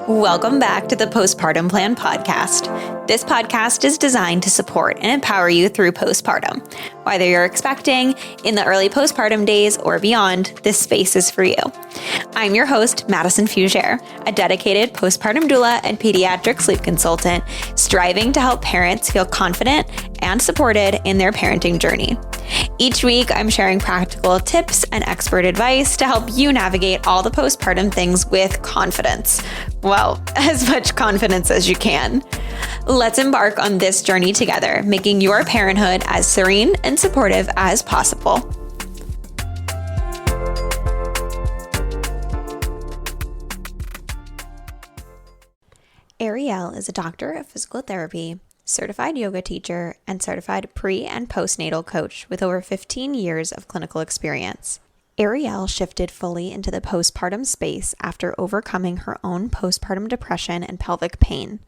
Welcome back to the Postpartum Plan podcast. This podcast is designed to support and empower you through postpartum. Whether you're expecting, in the early postpartum days, or beyond, this space is for you. I'm your host, Madison Fugere, a dedicated postpartum doula and pediatric sleep consultant, striving to help parents feel confident and supported in their parenting journey. Each week, I'm sharing practical tips and expert advice to help you navigate all the postpartum things with confidence. Well, as much confidence as you can. Let's embark on this journey together, making your parenthood as serene and supportive as possible. Arielle is a doctor of physical therapy, certified yoga teacher, and certified pre- and postnatal coach with over 15 years of clinical experience. Arielle shifted fully into the postpartum space after overcoming her own postpartum depression and pelvic pain.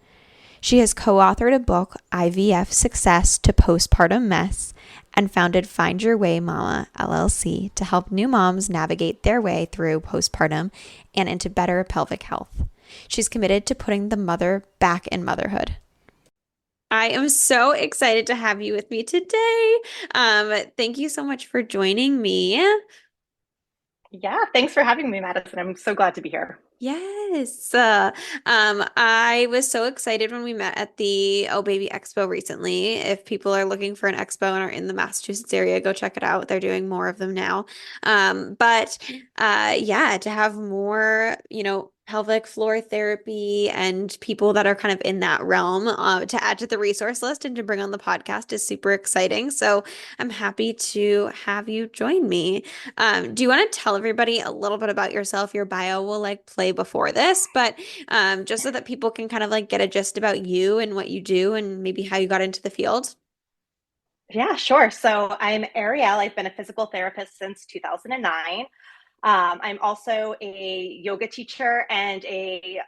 She has co-authored a book, IVF Success to Postpartum Mess, and founded Find Your Way Mama, LLC, to help new moms navigate their way through postpartum and into better pelvic health. She's committed to putting the mother back in motherhood. I am so excited to have you with me today. Thank you so much for joining me. Yeah, thanks for having me, Madison. I'm so glad to be here. Yes. I was so excited when we met at the Oh Baby Expo recently. If people are looking for an expo and are in the Massachusetts area, go check it out. They're doing more of them now. Yeah, to have more, pelvic floor therapy and people that are kind of in that realm, to add to the resource list and to bring on the podcast is super exciting. So I'm happy to have you join me. Do you want to tell everybody a little bit about yourself? Your bio will play before this, but just so that people can kind of get a gist about you and what you do and maybe how you got into the field. Yeah, sure. So I'm Arielle. I've been a physical therapist since 2009. I'm also a yoga teacher and a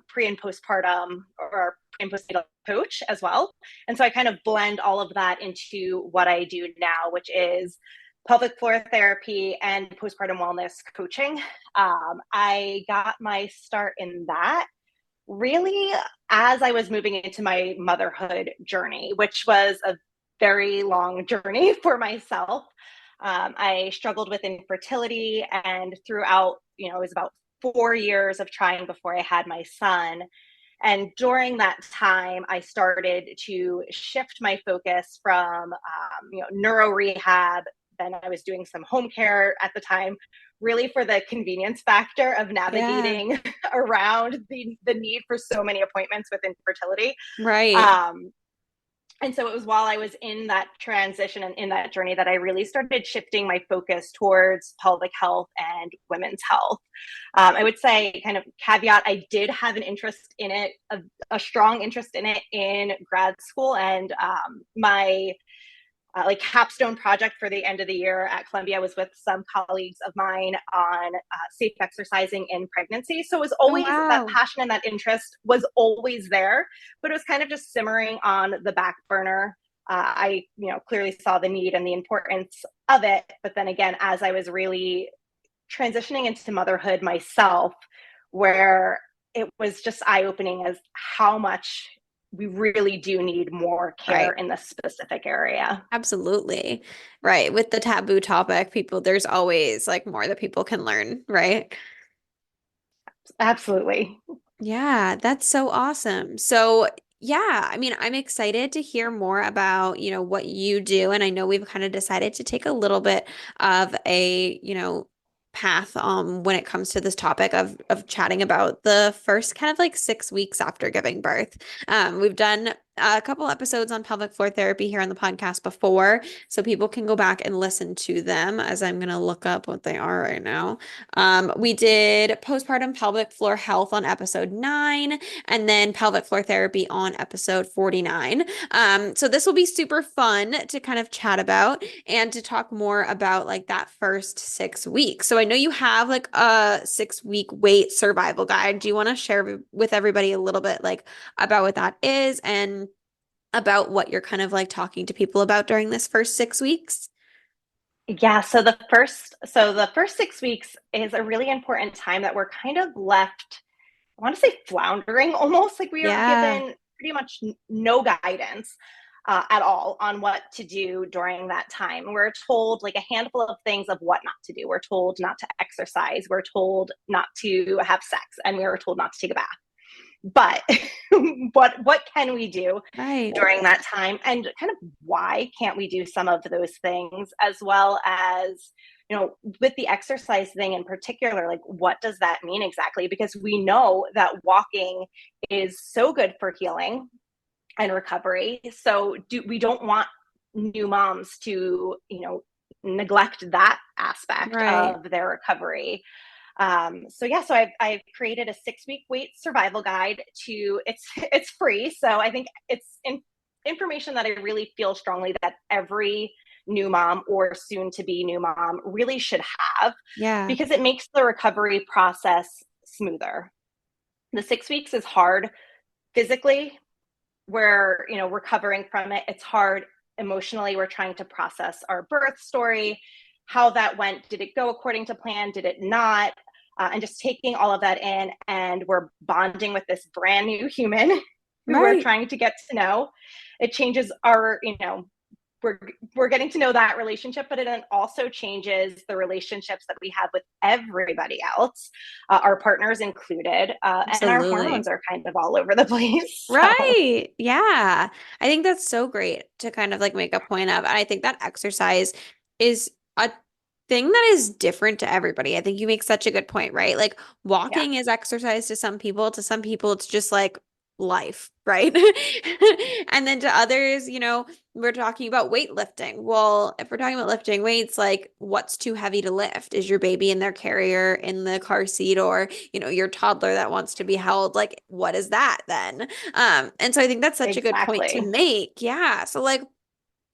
pre and postpartum or pre and postnatal coach as well. And so I kind of blend all of that into what I do now, which is pelvic floor therapy and postpartum wellness coaching. I got my start in that really as I was moving into my motherhood journey, which was a very long journey for myself. I struggled with infertility, and throughout, it was about 4 years of trying before I had my son. And during that time, I started to shift my focus from, neuro rehab. Then I was doing some home care at the time, really for the convenience factor of Yeah, navigating around the need for so many appointments with infertility. right. Um, and so it was while I was in that transition and in that journey that I really started shifting my focus towards pelvic health and women's health. I would say, kind of caveat, I did have an interest in it, a strong interest in it in grad school. And my capstone project for the end of the year at Columbia was with some colleagues of mine on safe exercising in pregnancy. So it was Oh, always that wow. passion and that interest was always there, but it was kind of just simmering on the back burner. I, clearly saw the need and the importance of it. But then again, as I was really transitioning into motherhood myself, where it was just eye-opening as how much we really do need more care Right. in this specific area. Absolutely. Right. With the taboo topic, there's always more that people can learn, right? Absolutely. Yeah, that's so awesome. So, yeah, I mean, I'm excited to hear more about, what you do. And I know we've kind of decided to take a little bit of a, path when it comes to this topic of chatting about the first kind of 6 weeks after giving birth. We've done a couple episodes on pelvic floor therapy here on the podcast before, so people can go back and listen to them as I'm going to look up what they are right now. We did postpartum pelvic floor health on episode 9, and then pelvic floor therapy on episode 49. So this will be super fun to kind of chat about and to talk more about that first 6 weeks. So I know you have a 6 week wait survival guide. Do you want to share with everybody a little bit about what that is and about what you're kind of talking to people about during this first 6 weeks? Yeah, so the first 6 weeks is a really important time that we're kind of left I want to say floundering almost. Like we are Yeah, given pretty much no guidance at all on what to do during that time. We're told like a handful of things of what not to do. We're told not to exercise. We're told not to have sex, and we were told not to take a bath. But what can we do right. during that time, and kind of why can't we do some of those things, as well as with the exercise thing in particular, like what does that mean exactly? Because we know that walking is so good for healing and recovery. So we don't want new moms to neglect that aspect Right. of their recovery. So I've created a 6-week weight survival guide. It's free, so I think it's information that I really feel strongly that every new mom or soon to be new mom really should have, Yeah. because it makes the recovery process smoother. The 6 weeks is hard physically. We're recovering from it. It's hard emotionally. We're trying to process our birth story, how that went. Did it go according to plan? Did it not? And just taking all of that in, and we're bonding with this brand new human who we're Right. trying to get to know. It changes our, we're getting to know that relationship, but it then also changes the relationships that we have with everybody else, our partners included, and our hormones Absolutely. are kind of all over the place. So Right. Yeah. I think that's so great to kind of like make a point of. And I think that exercise is a thing that is different to everybody. I think you make such a good point, right? Like yeah, walking is exercise to some people it's just like life, right? And then to others, we're talking about weightlifting. Well, if we're talking about lifting weights, like what's too heavy to lift? Is your baby in their carrier in the car seat or, your toddler that wants to be held? Like, what is that then? And so I think that's such a good point to exactly. make. Yeah. So like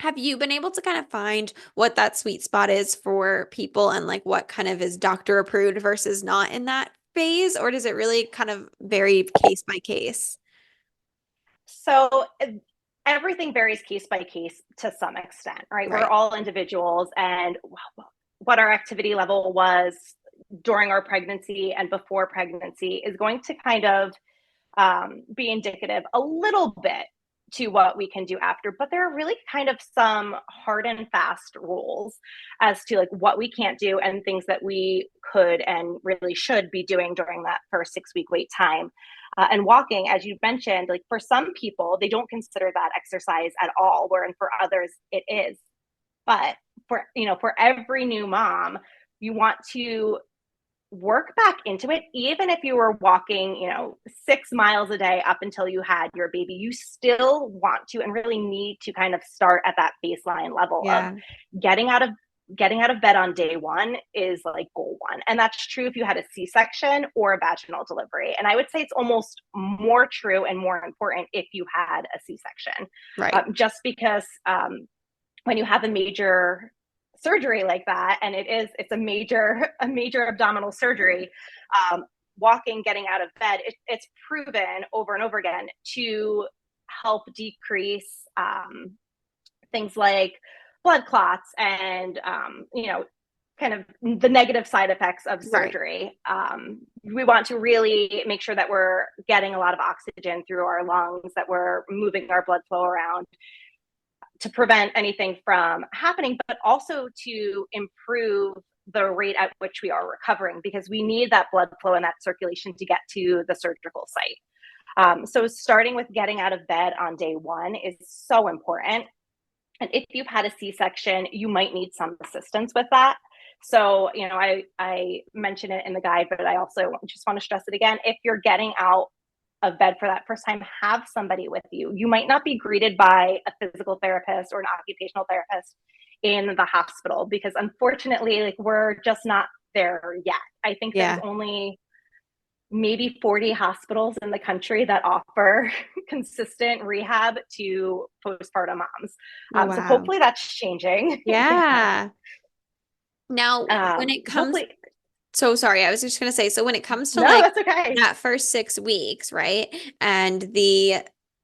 have you been able to kind of find what that sweet spot is for people and like what kind of is doctor approved versus not in that phase? Or does it really kind of vary case by case? So everything varies case by case to some extent, right? We're Right. all individuals, and what our activity level was during our pregnancy and before pregnancy is going to kind of be indicative a little bit to what we can do after. But there are really kind of some hard and fast rules as to like what we can't do and things that we could and really should be doing during that first 6-week wait time. And walking, as you mentioned, like for some people, they don't consider that exercise at all, wherein for others it is. But for every new mom, you want to work back into it. Even if you were walking 6 miles a day up until you had your baby, you still want to and really need to kind of start at that baseline level of Yeah. getting out of getting out of bed on day one is like goal one. And that's true if you had a C-section or a vaginal delivery. And I would say it's almost more true and more important if you had a C-section, Right. just because when you have a major surgery like that, and it's a major abdominal surgery, um, walking, getting out of bed, it's proven over and over again to help decrease things like blood clots and kind of the negative side effects of Right. surgery. We want to really make sure that we're getting a lot of oxygen through our lungs, that we're moving our blood flow around to prevent anything from happening, but also to improve the rate at which we are recovering, because we need that blood flow and that circulation to get to the surgical site. So starting with getting out of bed on day one is so important. And if you've had a C-section, you might need some assistance with that. So, I mentioned it in the guide, but I also just want to stress it again. If you're getting out of bed for that first time, have somebody with you. You might not be greeted by a physical therapist or an occupational therapist in the hospital, because unfortunately, like we're just not there yet. I think there's Yeah. only maybe 40 hospitals in the country that offer consistent rehab to postpartum moms. Oh, So wow. hopefully that's changing. Yeah. Yeah. Now, when it comes Hopefully, So sorry, I was just gonna say, so when it comes to no, like that's okay. that first 6 weeks, right? And the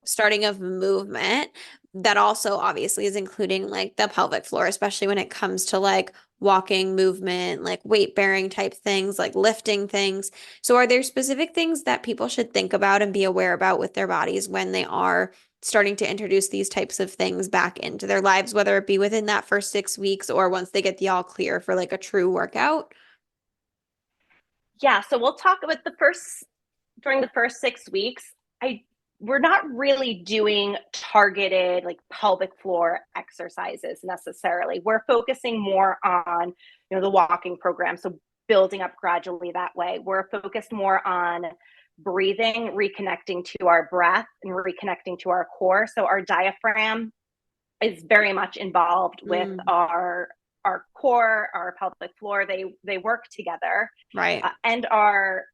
starting of movement, that also obviously is including like the pelvic floor, especially when it comes to like walking movement, like weight bearing type things, like lifting things. So are there specific things that people should think about and be aware about with their bodies when they are starting to introduce these types of things back into their lives, whether it be within that first 6 weeks or once they get the all clear for like a true workout? Yeah, so we'll talk about the first during the first 6 weeks. I We're not really doing targeted like pelvic floor exercises necessarily. We're focusing more on, the walking program. So building up gradually that way. We're focused more on breathing, reconnecting to our breath and reconnecting to our core. So our diaphragm is very much involved with Mm, our core, our pelvic floor. They work together, right. and our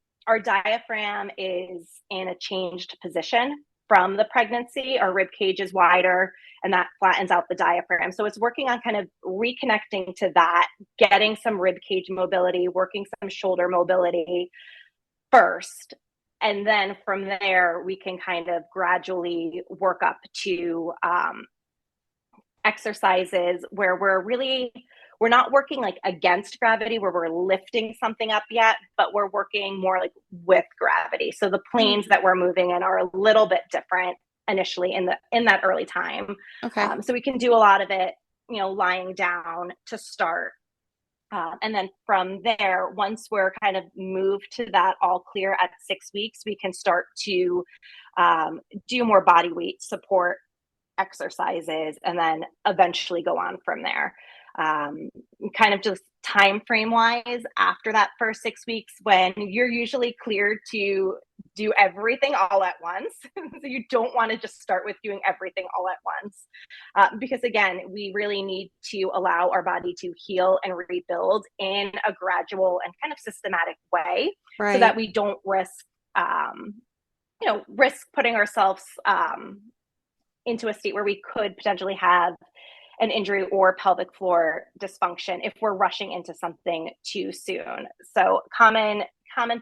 diaphragm is in a changed position from the pregnancy. Our rib cage is wider, and that flattens out the diaphragm. So it's working on kind of reconnecting to that, getting some rib cage mobility, working some shoulder mobility first. And then from there, we can kind of gradually work up to exercises where we're not working like against gravity where we're lifting something up yet, but we're working more like with gravity. So the planes Mm, that we're moving in are a little bit different initially in that early time. okay. So we can do a lot of it, lying down to start. And then from there, once we're kind of moved to that all clear at 6 weeks, we can start to do more body weight support exercises and then eventually go on from there. Um, Kind of just time frame wise, after that first 6 weeks, when you're usually cleared to do everything all at once. So you don't want to just start with doing everything all at once. Because again, we really need to allow our body to heal and rebuild in a gradual and kind of systematic way so that Right. we don't um, risk putting ourselves into a state where we could potentially have an injury or pelvic floor dysfunction if we're rushing into something too soon. So common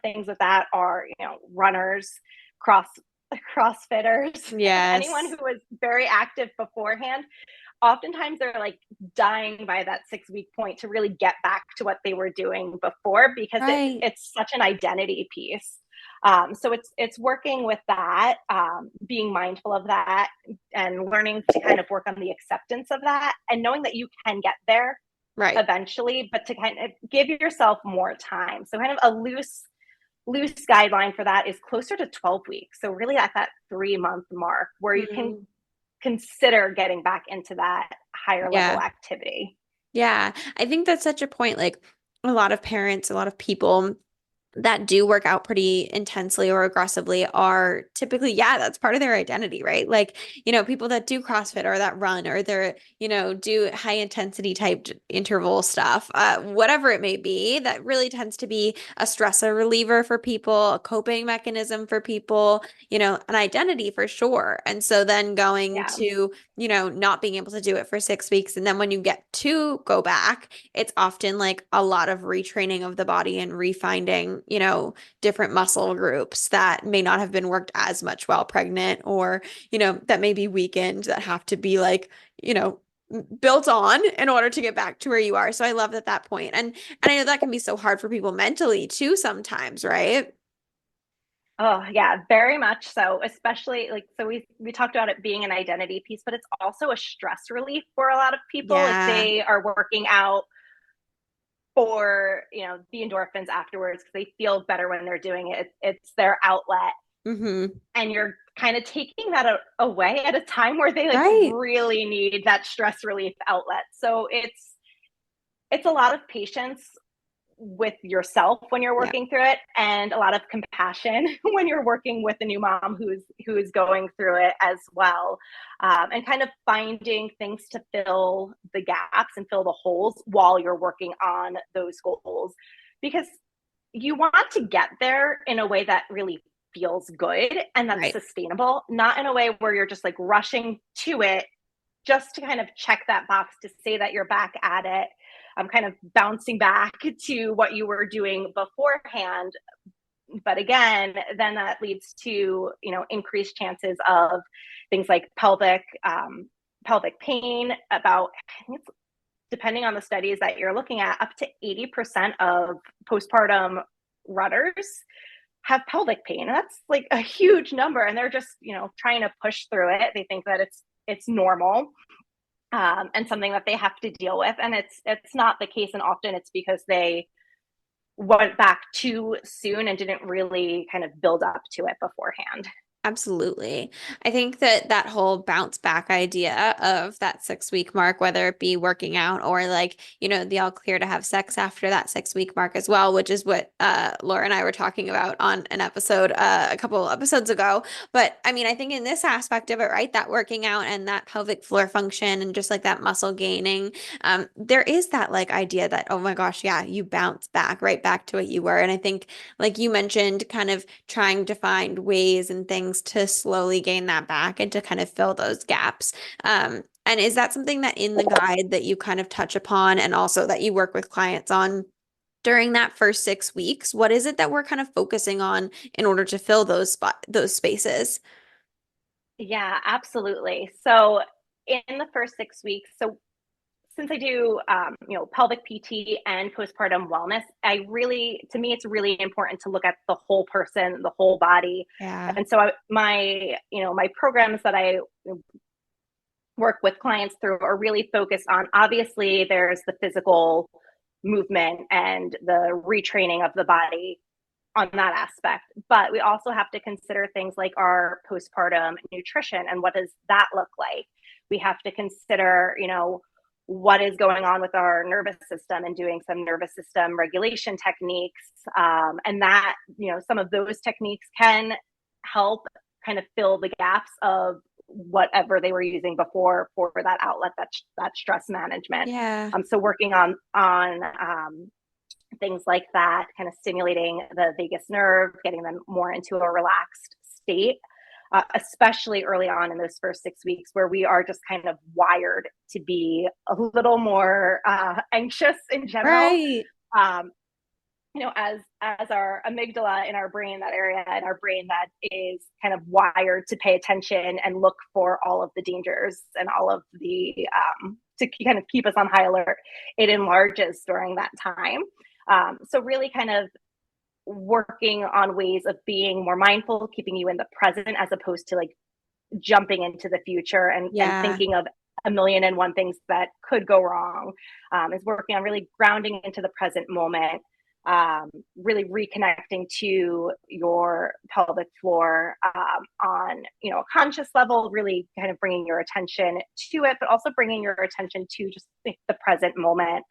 things with that are, runners, cross crossfitters, anyone Yes. who was very active beforehand. Oftentimes they're like dying by that 6 week point to really get back to what they were doing before because Right. it's such an identity piece. So it's working with that, being mindful of that, and learning to kind of work on the acceptance of that, and knowing that you can get there Right. eventually, but to kind of give yourself more time. So kind of a loose guideline for that is closer to 12 weeks. So really at that 3 month mark where you can Mm, consider getting back into that higher level yeah. activity. Yeah. I think that's such a point. Like a lot of parents, a lot of people that do work out pretty intensely or aggressively are typically, yeah, that's part of their identity, right? Like, people that do CrossFit or that run or they're, do high intensity type interval stuff, whatever it may be, that really tends to be a stressor reliever for people, a coping mechanism for people, an identity for sure. And so then going Yeah. to, not being able to do it for 6 weeks. And then when you get to go back, it's often like a lot of retraining of the body and refinding, different muscle groups that may not have been worked as much while pregnant or, that may be weakened that have to be like, you know, built on in order to get back to where you are. So I love that point. And I know that can be so hard for people mentally too sometimes, right? Oh, yeah, very much so. Especially like so we talked about it being an identity piece, but it's also a stress relief for a lot of people if Yeah. they are working out for, the endorphins afterwards because they feel better when they're doing it. It's their outlet, Mm-hmm. and you're kind of taking that away at a time where they like Right. really need that stress relief outlet. So it's a lot of patience with yourself when you're Yeah. working through it, and a lot of compassion when you're working with a new mom who is going through it as well, and kind of finding things to fill the gaps and fill the holes while you're working on those goals, because you want to get there in a way that really feels good and that's Right. sustainable, not in a way where you're just like rushing to it just to kind of check that box to say that you're back at it. I'm kind of bouncing back to what you were doing beforehand. But again, then that leads to, increased chances of things like pelvic pelvic pain. About, I think it's, depending on the studies that you're looking at, up to 80% of postpartum rudders have pelvic pain. And that's like a huge number. And they're just, trying to push through it. They think that it's normal, and something that they have to deal with. And it's not the case. And often it's because they went back too soon and didn't really kind of build up to it beforehand. Absolutely. I think that that whole bounce back idea of that 6 week mark, whether it be working out or like, the all clear to have sex after that 6 week mark as well, which is what Laura and I were talking about on an episode a couple episodes ago. But I mean, I think in this aspect of it, right, that working out and that pelvic floor function and just like that muscle gaining, there is that like idea that, oh my gosh, yeah, you bounce back right back to what you were. And I think, like you mentioned, kind of trying to find ways and things to slowly gain that back and to kind of fill those gaps. And is that something that in the guide that you kind of touch upon and also that you work with clients on during that first 6 weeks? What is it that we're kind of focusing on in order to fill those spaces? Yeah, absolutely. So in the first 6 weeks, so since I do, pelvic PT and postpartum wellness, to me, it's really important to look at the whole person, the whole body. Yeah. And so my programs that I work with clients through are really focused on, obviously, there's the physical movement and the retraining of the body on that aspect. But we also have to consider things like our postpartum nutrition and what does that look like. We have to consider, what is going on with our nervous system and doing some nervous system regulation techniques. And that, some of those techniques can help kind of fill the gaps of whatever they were using before for that outlet, that stress management. Yeah. So working on things like that, kind of stimulating the vagus nerve, getting them more into a relaxed state, especially early on in those first 6 weeks where we are just kind of wired to be a little more anxious in general. Right. Um, as our amygdala in our brain, that area in our brain that is kind of wired to pay attention and look for all of the dangers and all of the to kind of keep us on high alert, it enlarges during that time. So really kind of working on ways of being more mindful, keeping you in the present as opposed to like jumping into the future and Yeah. thinking of a million and one things that could go wrong, is working on really grounding into the present moment, really reconnecting to your pelvic floor, on a conscious level, really kind of bringing your attention to it, but also bringing your attention to just the present moment.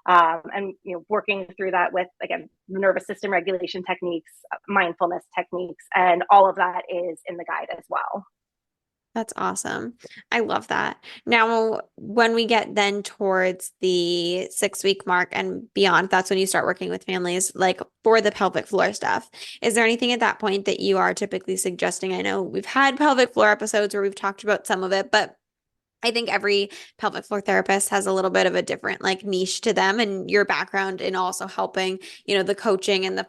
And working through that with, again, nervous system regulation techniques, mindfulness techniques, and all of that is in the guide as well. That's awesome. I love that. Now, when we get then towards the 6 week mark and beyond, that's when you start working with families, like for the pelvic floor stuff. Is there anything at that point that you are typically suggesting? I know we've had pelvic floor episodes where we've talked about some of it, but I think every pelvic floor therapist has a little bit of a different like niche to them, and your background in also helping, the coaching and the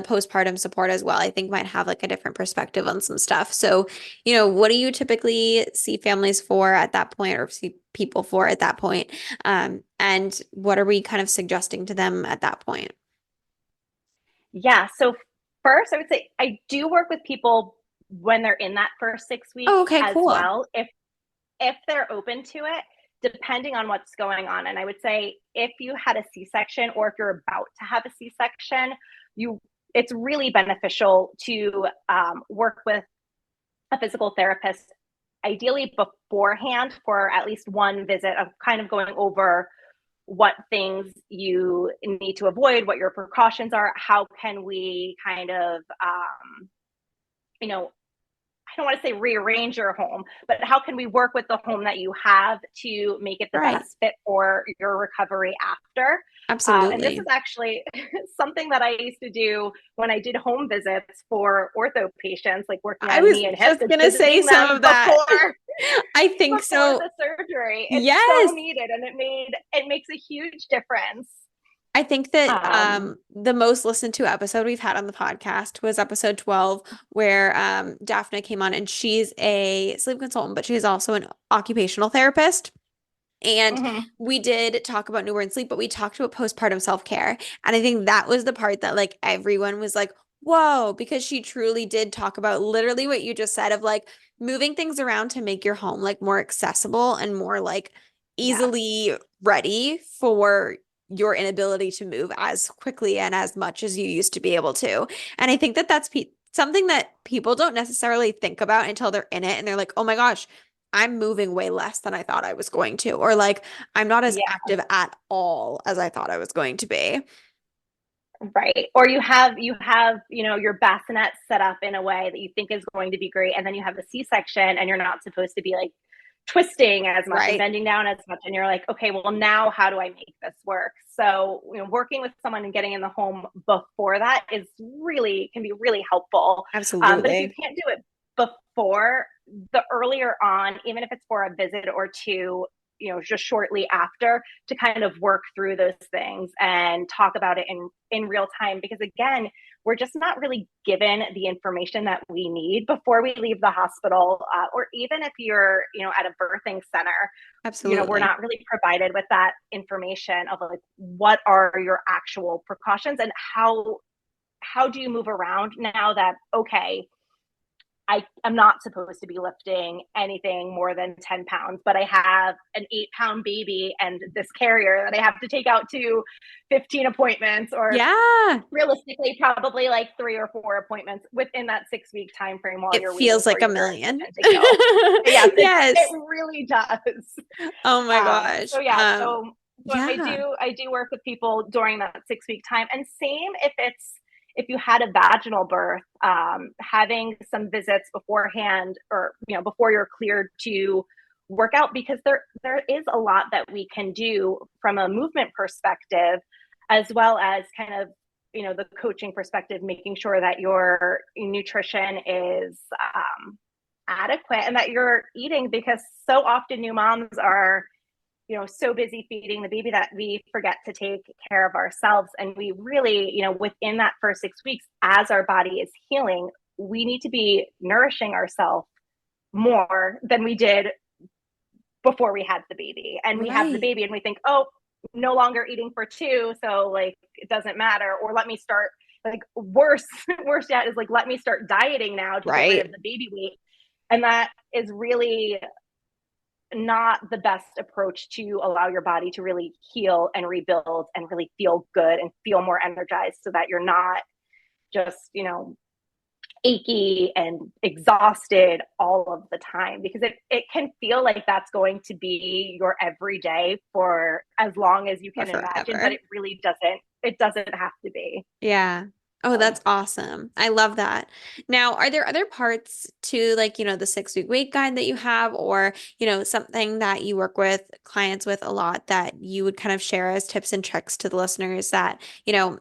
postpartum support as well, I think might have like a different perspective on some stuff. So, what do you typically see families for at that point or see people for at that point? And what are we kind of suggesting to them at that point? Yeah. So first, I would say I do work with people when they're in that first 6 weeks Oh, okay, as cool. well, if they're open to it, depending on what's going on. And I would say if you had a C-section or if you're about to have a C-section, it's really beneficial to work with a physical therapist, ideally beforehand, for at least one visit of kind of going over what things you need to avoid, what your precautions are, how can we kind of, you know, I don't want to say rearrange your home, but how can we work with the home that you have to make it the Right. best fit for your recovery after? And this is Absolutely. actually something that I used to do when I did home visits for ortho patients, like working I on was knee and hip, just is gonna say visiting some them of that. before I think before so. the surgery. It's so Yes. needed, and it makes a huge difference. I think that Um, the most listened to episode we've had on the podcast was episode 12, where Daphne came on and she's a sleep consultant, but she's also an occupational therapist. And mhm. we did talk about newborn sleep, but we talked about postpartum self-care. And I think that was the part that like everyone was like, whoa, because she truly did talk about literally what you just said of like moving things around to make your home like more accessible and more like Yes. easily ready for your inability to move as quickly and as much as you used to be able to. And I think that that's pe something that people don't necessarily think about until they're in it and they're like, oh my gosh, I'm moving way less than I thought I was going to, or like I'm not as Yeah. active at all as I thought I was going to be. Right. Or you have, your bassinet set up in a way that you think is going to be great, and then you have a C-section and you're not supposed to be like twisting as much and Right. bending down as much. And you're like, okay, well now how do I make this work? So, working with someone and getting in the home before that is really can be really helpful. But if you Absolutely. can't do it before, the earlier on, even if it's for a visit or two, just shortly after, to kind of work through those things and talk about it in real time, because again, we're just not really given the information that we need before we leave the hospital, or even if you're at a birthing center, we're Absolutely. not really provided with that information of like what are your actual precautions and how do you move around now that, okay, I'm not supposed to be lifting anything more than 10 pounds, but I have an 8-pound baby and this carrier that I have to take out to 15 appointments, or Yeah. realistically, probably like 3 or 4 appointments within that 6 week time frame while It you're waiting feels for like a your million. infant to heal. Yes, it Yes. really does. Oh my gosh. So yeah, so Yeah. I do work with people during that 6 week time, and same if you had a vaginal birth, having some visits beforehand, or before you're cleared to work out, because there is a lot that we can do from a movement perspective, as well as kind of the coaching perspective, making sure that your nutrition is adequate and that you're eating, because so often new moms are so busy feeding the baby that we forget to take care of ourselves. And we really, within that first 6 weeks, as our body is healing, we need to be nourishing ourselves more than we did before we had the baby. And we have the Right. baby and we think, oh, no longer eating for two, so like it doesn't matter. Or let me start, like, worse worse yet is like, let me start dieting now to get rid of Right. the baby weight. And that is really not the best approach to allow your body to really heal and rebuild and really feel good and feel more energized, so that you're not just achy and exhausted all of the time, because it can feel like that's going to be your everyday for as long as you For can imagine, but forever. it doesn't have to be. Yeah. Oh, So that's awesome. I love that. Now, are there other parts to like, the 6 week weight guide that you have, or, something that you work with clients with a lot that you would kind of share as tips and tricks to the listeners that,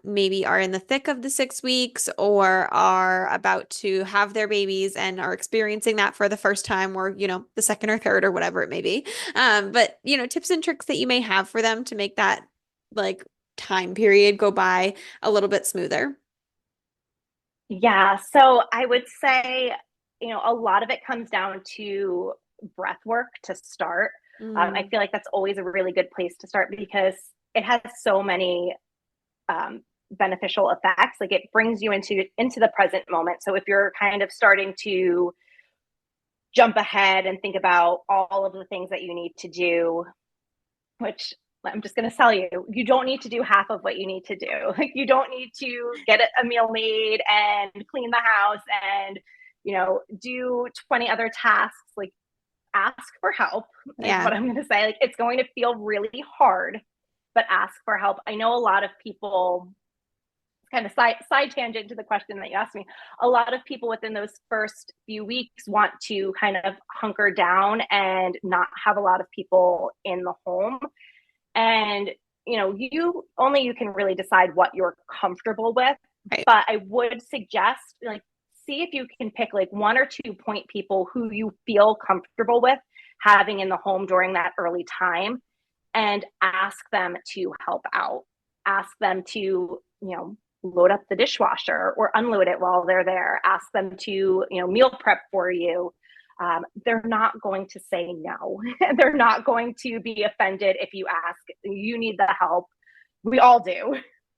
maybe are in the thick of the 6 weeks or are about to have their babies and are experiencing that for the first time or, the second or third or whatever it may be. But, tips and tricks that you may have for them to make that like time period go by a little bit smoother. yeah, so I would say, a lot of it comes down to breath work to start. I Mm, feel like that's always a really good place to start, because it has so many beneficial effects. Like, it brings you into the present moment. So if you're kind of starting to jump ahead and think about all of the things that you need to do, which I'm just going to tell you, you don't need to do half of what you need to do. Like, you don't need to get a meal made and clean the house and, do 20 other tasks. Like, ask for help is yeah, what I'm going to say. Like, it's going to feel really hard, but ask for help. I know a lot of people, kind of side tangent to the question that you asked me. A lot of people within those first few weeks want to kind of hunker down and not have a lot of people in the home. And you can really decide what you're comfortable with. right. But I would suggest, like, see if you can pick like 1 or 2 point people who you feel comfortable with having in the home during that early time, and ask them to help out. ask them to, load up the dishwasher or unload it while they're there, ask them to, meal prep for you. They're not going to say no. They're not going to be offended if you ask. You need the help. We all do.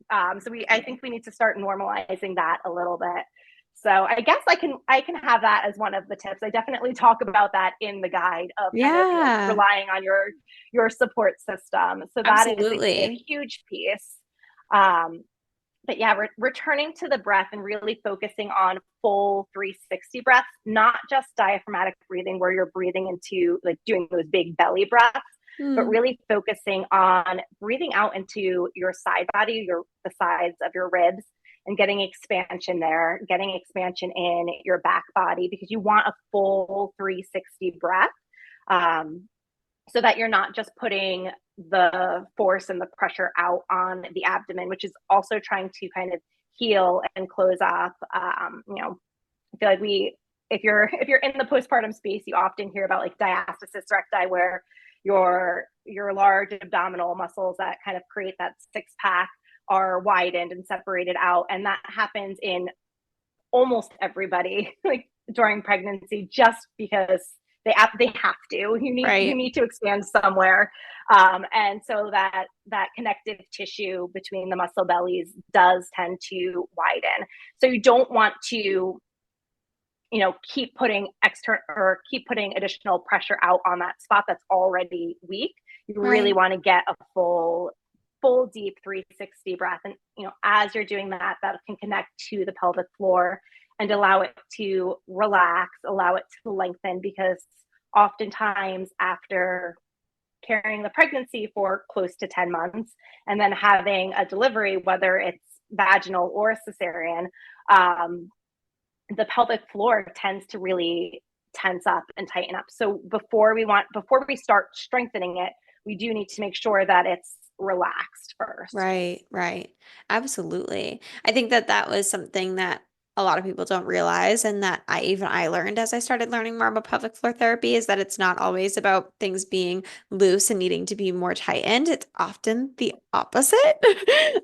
I think we need to start normalizing that a little bit. So I guess I can have that as one of the tips. I definitely talk about that in the guide of kind of, Yeah, relying on your support system. So that is a absolutely. huge piece. Um, but yeah, returning to the breath and really focusing on full 360 breaths, not just diaphragmatic breathing where you're breathing into like doing those big belly breaths, but Hmm. really focusing on breathing out into your side body, the sides of your ribs, and getting expansion there, getting expansion in your back body, because you want a full 360 breath. Um, so that you're not just putting the force and the pressure out on the abdomen, which is also trying to kind of heal and close off. I feel like if you're in the postpartum space, you often hear about like diastasis recti, where your large abdominal muscles that kind of create that six pack are widened and separated out, and that happens in almost everybody like during pregnancy, just because they have to. You Right. need to expand somewhere, and so that connective tissue between the muscle bellies does tend to widen. So you don't want to keep putting additional pressure out on that spot that's already weak. You really Right. want to get a full deep 360 breath, and as you're doing that, that can connect to the pelvic floor and allow it to relax, allow it to lengthen, because oftentimes after carrying the pregnancy for close to 10 months and then having a delivery, whether it's vaginal or cesarean, the pelvic floor tends to really tense up and tighten up. So before we start strengthening it, we do need to make sure that it's relaxed first. Right, right. Absolutely. I think that that was something that a lot of people don't realize, and that I learned as I started learning more about pelvic floor therapy, is that it's not always about things being loose and needing to be more tightened. It's often the opposite.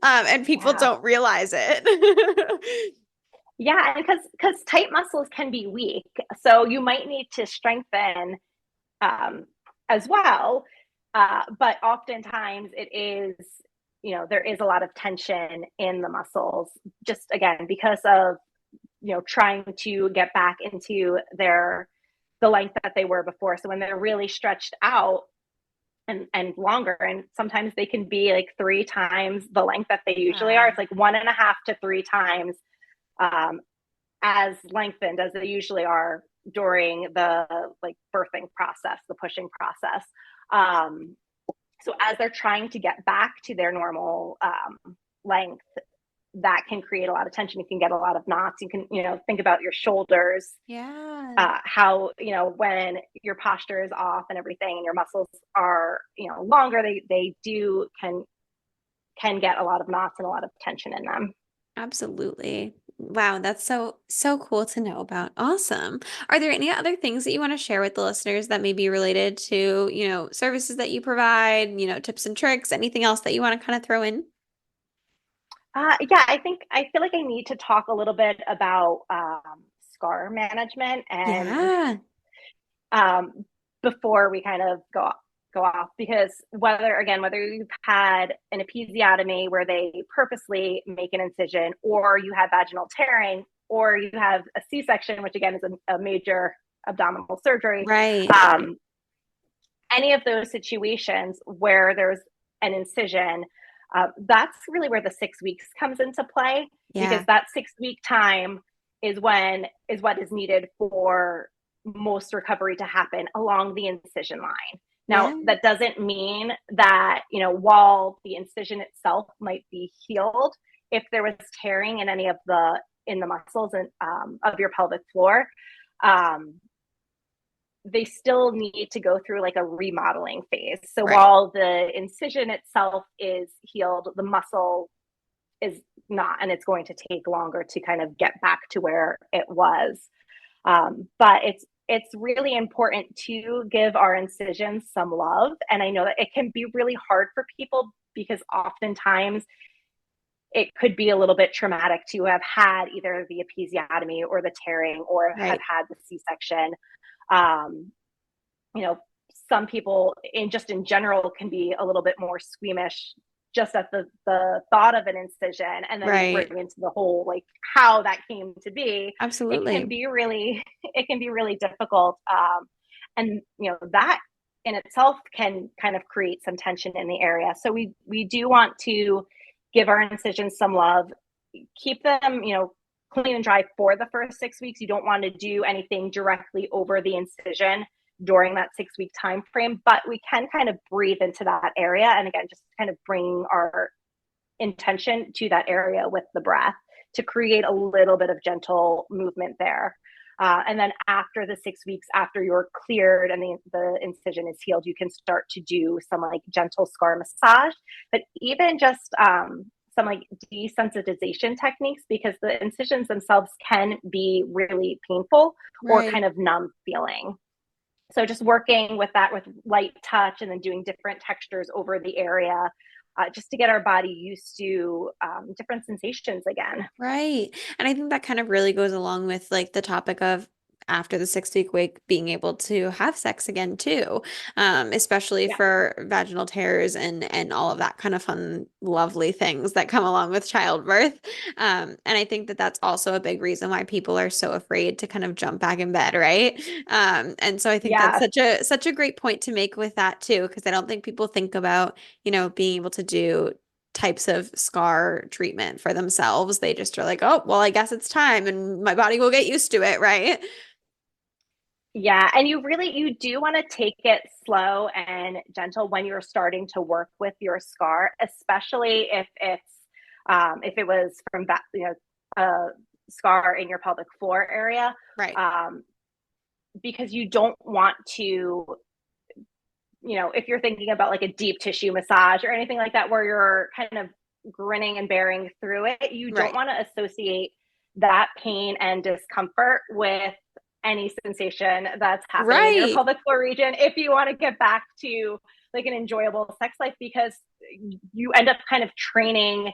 And people Yeah. don't realize it. Yeah, and because tight muscles can be weak, so you might need to strengthen um, as well. But oftentimes it is, there is a lot of tension in the muscles, just again because of trying to get back into the length that they were before. So when they're really stretched out and longer, and sometimes they can be like 3 times the length that they usually are. Wow. It's like 1.5 to 3 times um, as lengthened as they usually are during the like birthing process, the pushing process. Um, so as they're trying to get back to their normal length, that can create a lot of tension. You can get a lot of knots. You can, think about your shoulders, Yeah. how, when your posture is off and everything and your muscles are, longer, they do can get a lot of knots and a lot of tension in them. Absolutely. Wow, that's so cool to know about. Awesome. Are there any other things that you want to share with the listeners that may be related to, services that you provide, tips and tricks, anything else that you want to kind of throw in? Yeah, I feel like I need to talk a little bit about scar management, and Yeah. um, before we kind of go off, because whether you've had an episiotomy where they purposely make an incision, or you have vaginal tearing, or you have a C-section, which again is a major abdominal surgery, Right. um, any of those situations where there's an incision, that's really where the 6 weeks comes into play, because Yeah. that 6 week time is what is needed for most recovery to happen along the incision line. Now, Yeah. that doesn't mean that, while the incision itself might be healed, if there was tearing in any of the muscles and of your pelvic floor, um, they still need to go through like a remodeling phase. So Right. while the incision itself is healed, the muscle is not, and it's going to take longer to kind of get back to where it was. But it's really important to give our incisions some love, and I know that it can be really hard for people because oftentimes it could be a little bit traumatic to have had either the episiotomy or the tearing or have Right. had the C-section. Um, you know, some people in general can be a little bit more squeamish just at the thought of an incision, and then you Right. bring into the whole like how that came to be. It can Absolutely. be really it can be really difficult, and that in itself can kind of create some tension in the area. So we do want to give our incisions some love, keep them clean and dry for the first 6 weeks. You don't want to do anything directly over the incision during that 6 week time frame, but we can kind of breathe into that area, and again just kind of bring our intention to that area with the breath to create a little bit of gentle movement there. And then after the 6 weeks, after you're cleared and the incision is healed, you can start to do some like gentle scar massage, but even just some like desensitization techniques, because the incisions themselves can be really painful or Right. kind of numb feeling. So just working with that with light touch and then doing different textures over the area, just to get our body used to different sensations again. Right. And I think that kind of really goes along with like the topic of after the 6 week wake being able to have sex again too, especially Yeah. for vaginal tears and all of that kind of fun, lovely things that come along with childbirth. And I think that that's also a big reason why people are so afraid to kind of jump back in bed, right? And so I think that's Yeah. such a great point to make with that too, because I don't think people think about, being able to do types of scar treatment for themselves. They just are like, oh, well, I guess it's time and my body will get used to it, right? Yeah. And you do want to take it slow and gentle when you're starting to work with your scar, especially if it was from that, a scar in your pelvic floor area. Right. Um, because you don't want to, if you're thinking about like a deep tissue massage or anything like that, where you're kind of grinning and bearing through it, you don't Right. want to associate that pain and discomfort with any sensation that's happening in your Right. pelvic floor region if you want to get back to like an enjoyable sex life, because you end up kind of training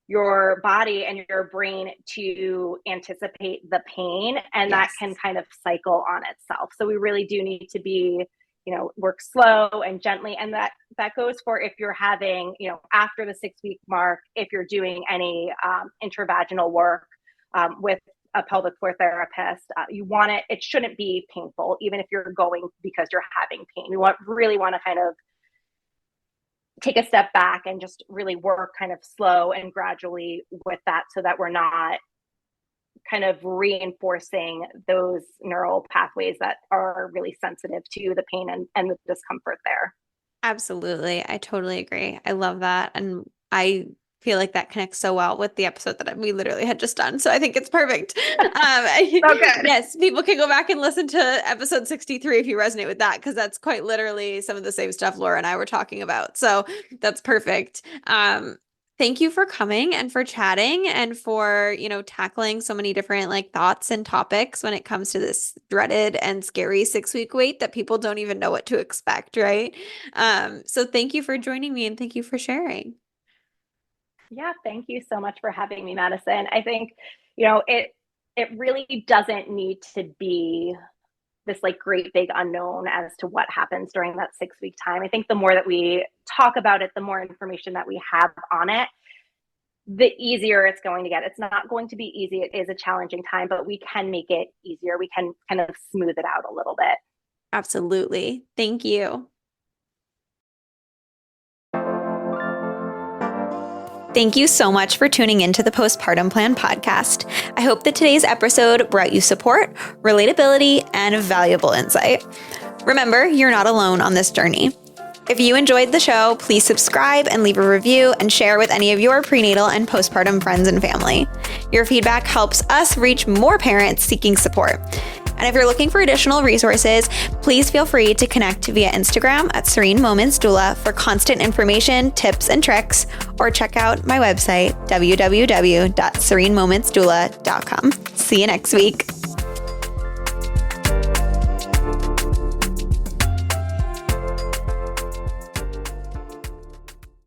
your body and your brain to anticipate the pain, and that Yes. can kind of cycle on itself. So we really do need to be, work slow and gently, and that goes for if you're having, after the 6 week mark, if you're doing any intravaginal work with a pelvic floor therapist, you want it shouldn't be painful, even if you're going because you're having pain. We really want to kind of take a step back and just really work kind of slow and gradually with that, so that we're not kind of reinforcing those neural pathways that are really sensitive to the pain and the discomfort there. Absolutely. I totally agree. I love that. And I feel like that connects so well with the episode that we literally had just done. So I think it's perfect. So good. Yes, people can go back and listen to episode 63 if you resonate with that, because that's quite literally some of the same stuff Laura and I were talking about. So that's perfect. Thank you for coming and for chatting and for, tackling so many different like thoughts and topics when it comes to this dreaded and scary 6 week wait that people don't even know what to expect, right? So thank you for joining me and thank you for sharing. Yeah, thank you so much for having me, Madison. I think, it really doesn't need to be this like great big unknown as to what happens during that 6 week time. I think the more that we talk about it, the more information that we have on it, the easier it's going to get. It's not going to be easy. It is a challenging time, but we can make it easier. We can kind of smooth it out a little bit. Absolutely. Thank you. Thank you so much for tuning into the Postpartum Plan podcast. I hope that today's episode brought you support, relatability, and valuable insight. Remember, you're not alone on this journey. If you enjoyed the show, please subscribe and leave a review and share with any of your prenatal and postpartum friends and family. Your feedback helps us reach more parents seeking support. And if you're looking for additional resources, please feel free to connect via Instagram at Serene Moments Doula for constant information, tips, and tricks, or check out my website, www.serenemomentsdoula.com. See you next week.